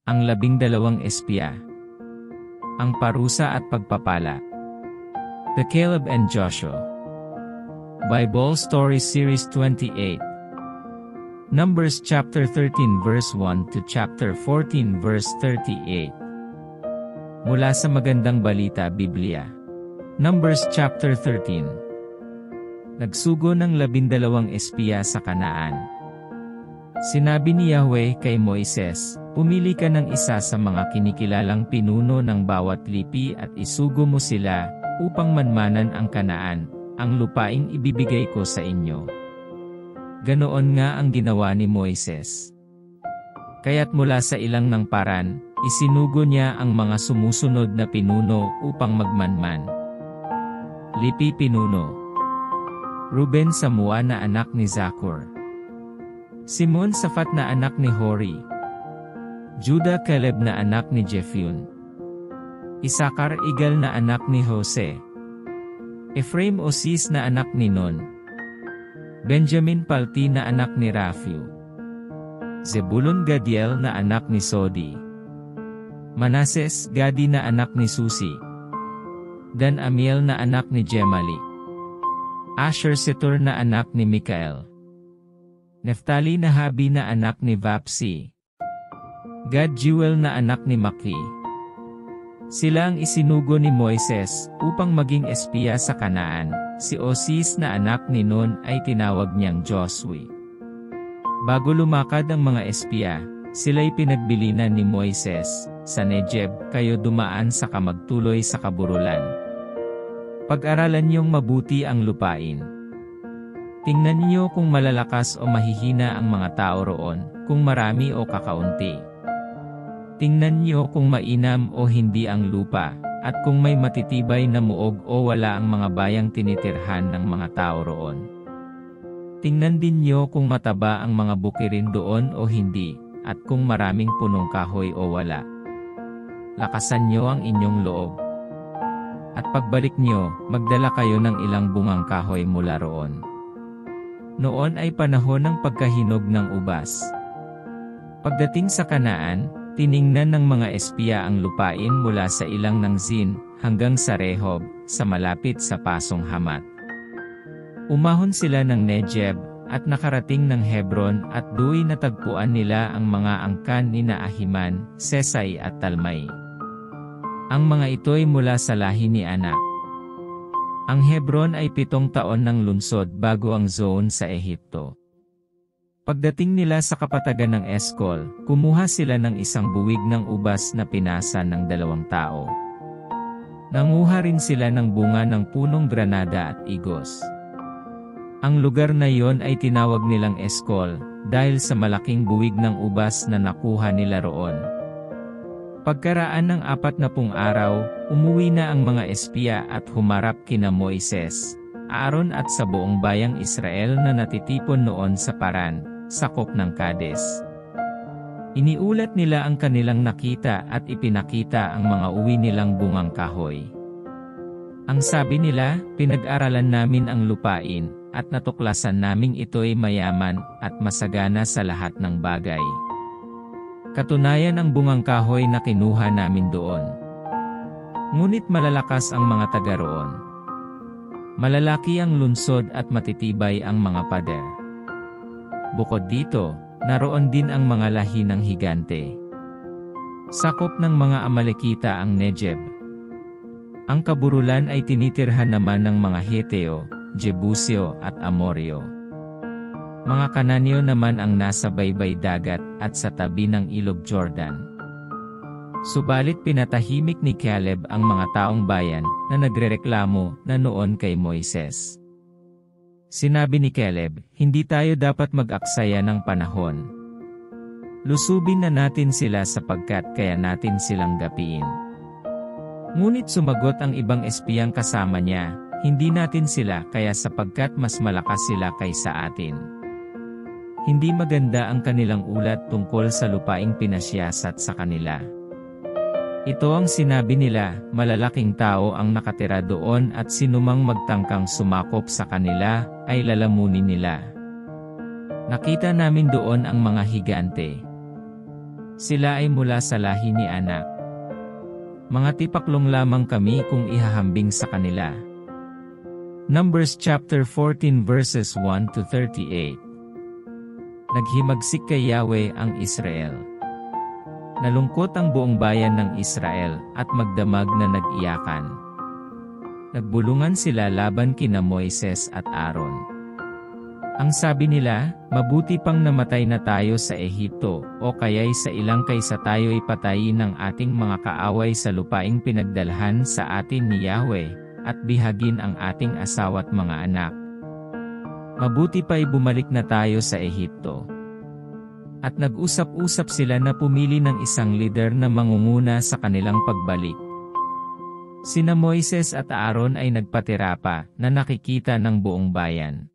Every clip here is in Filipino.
Ang 12 espiya. Ang parusa at pagpapala. The Caleb and Joshua. Bible Story Series 28. Numbers chapter 13 verse 1 to chapter 14 verse 38. Mula sa Magandang Balita Biblia. Numbers chapter 13. Nagsugo ng 12 espiya sa Kanaan. Sinabi ni Yahweh kay Moises, "Pumili ka ng isa sa mga kinikilalang pinuno ng bawat lipi at isugo mo sila, upang manmanan ang Kanaan, ang lupaing ibibigay ko sa inyo." Ganoon nga ang ginawa ni Moises. Kaya't mula sa ilang ng Paran, isinugo niya ang mga sumusunod na pinuno upang magmanman. Lipi pinuno. Ruben Samua na anak ni Zakur. Simon Safat na anak ni Hori. Judah Caleb na anak ni Jephun. Isakar Igal na anak ni Jose. Ephraim Osis na anak ni Non. Benjamin Palti na anak ni Rafiu. Zebulun Gadiel na anak ni Sodi. Manases Gadi na anak ni Susi. Dan Amiel na anak ni Gemali. Asher Setur na anak ni Mikael. Neftali na Habi na anak ni Vapsi. Gad Jewel na anak ni Maki. Sila ang isinugo ni Moises upang maging espiya sa Kanaan. Si Osis na anak ni Nun ay tinawag niyang Josue. Bago lumakad ang mga espiya, sila'y pinagbilinan ni Moises. Sa Negeb, kayo dumaan sa kamagtuloy sa kaburulan. Pag-aralan niyong mabuti ang lupain. Tingnan niyo kung malalakas o mahihina ang mga tao roon, kung marami o kakaunti. Tingnan niyo kung mainam o hindi ang lupa, at kung may matitibay na muog o wala ang mga bayang tinitirhan ng mga tao roon. Tingnan din niyo kung mataba ang mga bukirin doon o hindi, at kung maraming punong kahoy o wala. Lakasan niyo ang inyong loob. At pagbalik niyo, magdala kayo ng ilang bungang kahoy mula roon. Noon ay panahon ng pagkahinog ng ubas. Pagdating sa Kanaan, tiningnan ng mga espiya ang lupain mula sa ilang ng Zin, hanggang sa Rehob, sa malapit sa pasong Hamat. Umahon sila ng Negeb, at nakarating ng Hebron at do'y natagpuan nila ang mga angkan ni Ahiman, Sesai at Talmai. Ang mga ito'y mula sa lahi ni Anak. Ang Hebron ay 7 taon ng lunsod bago ang Zoan sa Ehipto. Pagdating nila sa kapatagan ng Eskol, kumuha sila ng isang buwig ng ubas na pinasa ng 2 tao. Nanguha rin sila ng bunga ng punong granada at igos. Ang lugar na iyon ay tinawag nilang Eskol, dahil sa malaking buwig ng ubas na nakuha nila roon. Pagkaraan ng 40 araw, umuwi na ang mga espiya at humarap kina Moises, Aaron at sa buong bayang Israel na natitipon noon sa Paran, sakop ng Kades. Iniulat nila ang kanilang nakita at ipinakita ang mga uwi nilang bungang kahoy. Ang sabi nila, pinag-aralan namin ang lupain, at natuklasan naming ito'y mayaman at masagana sa lahat ng bagay. Katunayan ang bungang kahoy na kinuha namin doon. Ngunit malalakas ang mga taga roon. Malalaki ang lunsod at matitibay ang mga pader. Bukod dito, naroon din ang mga lahi ng higante. Sakop ng mga Amalekita ang Negeb. Ang kaburulan ay tinitirhan naman ng mga Heteo, Jebuseo at Amoreo. Mga Kananeo naman ang nasa baybay dagat at sa tabi ng ilog Jordan. Subalit pinatahimik ni Caleb ang mga taong bayan na nagrereklamo na noon kay Moises. Sinabi ni Caleb, "Hindi tayo dapat mag-aksaya ng panahon. Lusubin na natin sila sapagkat kaya natin silang gapiin." Ngunit sumagot ang ibang espiyang kasama niya, "Hindi natin sila kaya sapagkat mas malakas sila kaysa atin." Hindi maganda ang kanilang ulat tungkol sa lupaing pinasyasat sa kanila. Ito ang sinabi nila, malalaking tao ang nakatira doon at sinumang magtangkang sumakop sa kanila, ay lalamunin nila. Nakita namin doon ang mga higante. Sila ay mula sa lahi ni Anak. Mga tipaklong lamang kami kung ihahambing sa kanila. Numbers chapter 14 verses 1 to 38. Naghimagsik kay Yahweh ang Israel. Nalungkot ang buong bayan ng Israel at magdamag na nag-iyakan. Nagbulungan sila laban kina Moises at Aaron. Ang sabi nila, mabuti pang namatay na tayo sa Ehipto, o kaya'y sa ilang kaysa tayo'y patayin ng ating mga kaaway sa lupaing pinagdalhan sa atin ni Yahweh, at bihagin ang ating asawa't mga anak. Mabuti pa'y bumalik na tayo sa Ehipto. At nag-usap-usap sila na pumili ng isang lider na mangunguna sa kanilang pagbalik. Sina Moises at Aaron ay nagpatira pa na nakikita ng buong bayan.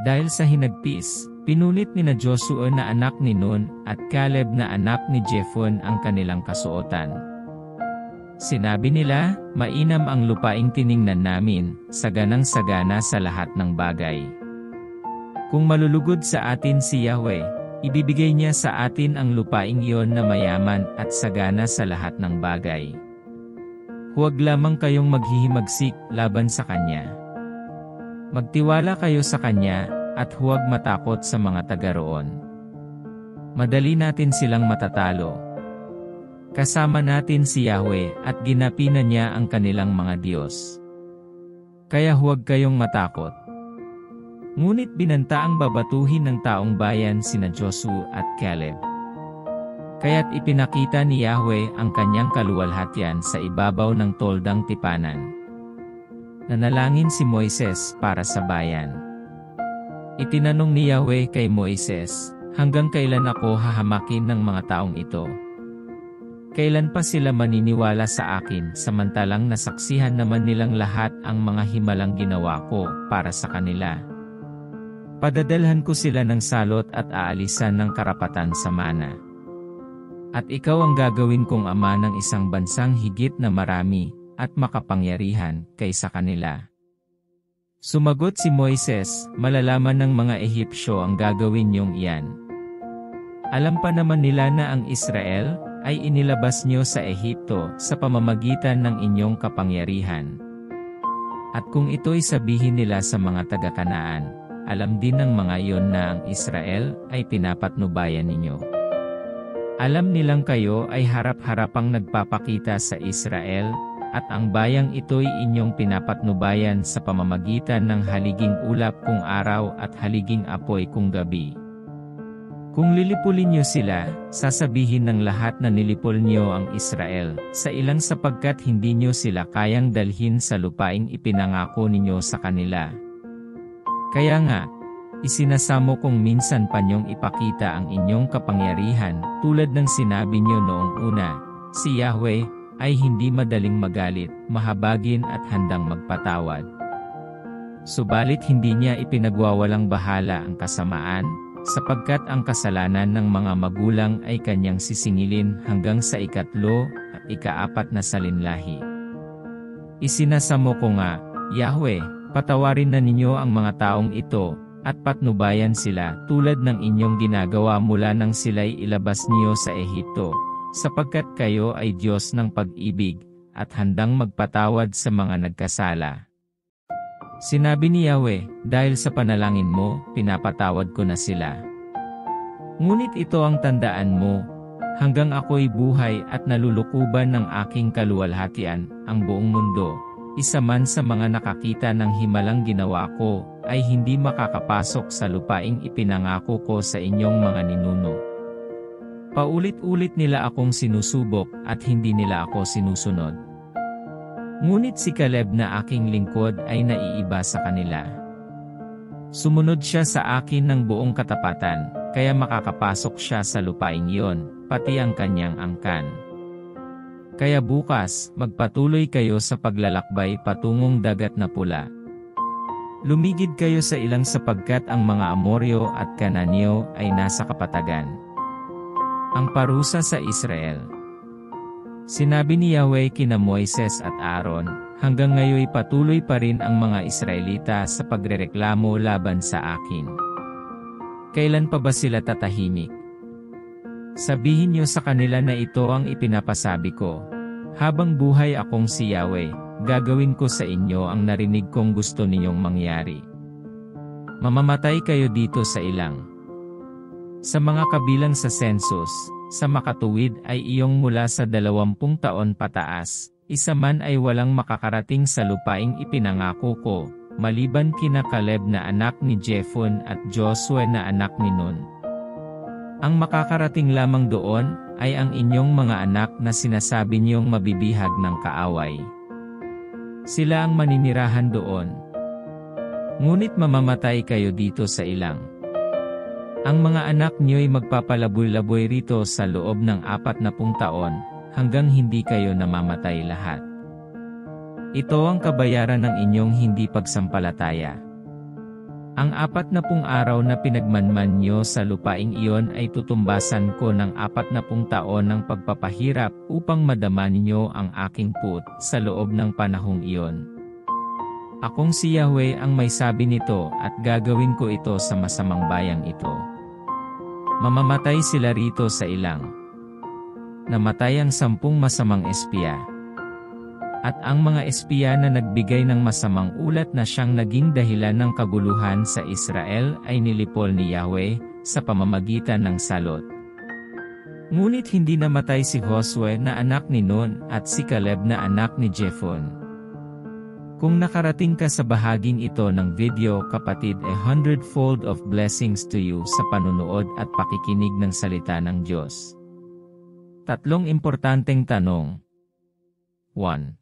Dahil sa hinagpis, pinunit ni na Joshua na anak ni Nun at Caleb na anak ni Jephunneh ang kanilang kasuotan. Sinabi nila, mainam ang lupaing tiningnan namin, saganang-sagana sa lahat ng bagay. Kung malulugod sa atin si Yahweh, ibibigay niya sa atin ang lupaing iyon na mayaman at sagana sa lahat ng bagay. Huwag lamang kayong maghihimagsik laban sa Kanya. Magtiwala kayo sa Kanya, at huwag matakot sa mga taga roon. Madali natin silang matatalo. Kasama natin si Yahweh at ginapinan niya ang kanilang mga Diyos. Kaya huwag kayong matakot. Ngunit binanta ang babatuhin ng taong bayan sina Joshua at Caleb. Kaya't ipinakita ni Yahweh ang kanyang kaluwalhatian sa ibabaw ng toldang tipanan. Nanalangin si Moises para sa bayan. Itinanong ni Yahweh kay Moises, hanggang kailan ako hahamakin ng mga taong ito? Kailan pa sila maniniwala sa akin samantalang nasaksihan naman nilang lahat ang mga himalang ginawa ko para sa kanila? Padadalhan ko sila ng salot at aalisan ng karapatan sa mana. At ikaw ang gagawin kong ama ng isang bansang higit na marami at makapangyarihan kaysa kanila. Sumagot si Moises, malalaman ng mga Ehipsyo ang gagawin niyong iyan. Alam pa naman nila na ang Israel ay inilabas niyo sa Ehipto sa pamamagitan ng inyong kapangyarihan. At kung ito'y sabihin nila sa mga taga-Kanaan, alam din ng mga iyon na ang Israel ay pinapatnubayan ninyo. Alam nilang kayo ay harap-harapang nagpapakita sa Israel, at ang bayang ito'y inyong pinapatnubayan sa pamamagitan ng haliging ulap kung araw at haliging apoy kung gabi. Kung lilipulin niyo sila, sasabihin ng lahat na nilipol niyo ang Israel, sa ilang sapagkat hindi niyo sila kayang dalhin sa lupaing ipinangako ninyo sa kanila. Kaya nga, isinasamo kong minsan pa niyong ipakita ang inyong kapangyarihan, tulad ng sinabi niyo noong una, si Yahweh ay hindi madaling magalit, mahabagin at handang magpatawad. Subalit hindi niya ipinagwawalang bahala ang kasamaan, sapagkat ang kasalanan ng mga magulang ay kanyang sisingilin hanggang sa ikatlo at ikaapat na salinlahi. Isinasamo ko nga, Yahweh, patawarin na ninyo ang mga taong ito, at patnubayan sila tulad ng inyong ginagawa mula nang sila'y ilabas niyo sa Ehipto, sapagkat kayo ay Diyos ng pag-ibig, at handang magpatawad sa mga nagkasala. Sinabi ni Yahweh, dahil sa panalangin mo, pinapatawad ko na sila. Ngunit ito ang tandaan mo, hanggang ako'y buhay at nalulukuban ng aking kaluwalhatian, ang buong mundo, isa man sa mga nakakita ng himalang ginawa ko, ay hindi makakapasok sa lupaing ipinangako ko sa inyong mga ninuno. Paulit-ulit nila akong sinusubok at hindi nila ako sinusunod. Ngunit si Caleb na aking lingkod ay naiiba sa kanila. Sumunod siya sa akin ng buong katapatan, kaya makakapasok siya sa lupaing iyon, pati ang kanyang angkan. Kaya bukas, magpatuloy kayo sa paglalakbay patungong dagat na pula. Lumigid kayo sa ilang sapagkat ang mga Amoryo at Kananeo ay nasa kapatagan. Ang parusa sa Israel. Sinabi ni Yahweh kina Moises at Aaron, hanggang ngayoy patuloy pa rin ang mga Israelita sa pagrereklamo laban sa akin. Kailan pa ba sila tatahimik? Sabihin niyo sa kanila na ito ang ipinapasabi ko. Habang buhay akong si Yahweh, gagawin ko sa inyo ang narinig kong gusto ninyong mangyari. Mamamatay kayo dito sa ilang. Sa mga kabilang sa census, sa makatuwid ay iyong mula sa 20 taon pataas, isa man ay walang makakarating sa lupaing ipinangako ko, maliban kina Caleb na anak ni Jephunneh at Joshua na anak ni Nun. Ang makakarating lamang doon, ay ang inyong mga anak na sinasabi niyong mabibihag ng kaaway. Sila ang maninirahan doon. Ngunit mamamatay kayo dito sa ilang. Ang mga anak niyo'y magpapalaboy-laboy rito sa loob ng 40 taon, hanggang hindi kayo namamatay lahat. Ito ang kabayaran ng inyong hindi pagsampalataya. Ang 40 araw na pinagmanman niyo sa lupaing iyon ay tutumbasan ko ng 40 taon ng pagpapahirap upang madama ninyo ang aking put sa loob ng panahong iyon. Akong si Yahweh ang may sabi nito at gagawin ko ito sa masamang bayang ito. Mamamatay sila rito sa ilang. Namatay ang 10 masamang espiya. At ang mga espiya na nagbigay ng masamang ulat na siyang naging dahilan ng kaguluhan sa Israel ay nilipol ni Yahweh sa pamamagitan ng salot. Ngunit hindi namatay si Josue na anak ni Nun at si Caleb na anak ni Jephunneh. Kung nakarating ka sa bahaging ito ng video kapatid, 100-fold of blessings to you sa panunood at pakikinig ng salita ng Diyos. 3 importanteng tanong. 1.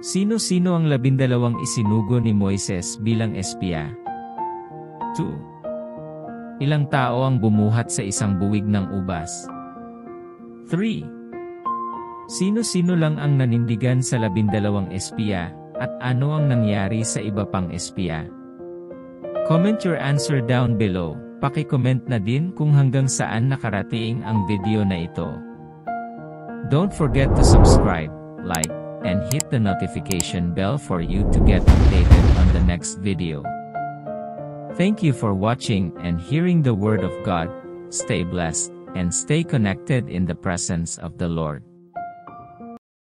Sino-sino ang 12 isinugo ni Moises bilang espiya? 2. Ilang tao ang bumuhat sa isang buwig ng ubas? 3. Sino-sino lang ang nanindigan sa 12 espiya, at ano ang nangyari sa iba pang espiya? Comment your answer down below. Paki-comment na din kung hanggang saan nakarating ang video na ito. Don't forget to subscribe, like, and hit the notification bell for you to get updated on the next video. Thank you for watching and hearing the Word of God. Stay blessed, and stay connected in the presence of the Lord.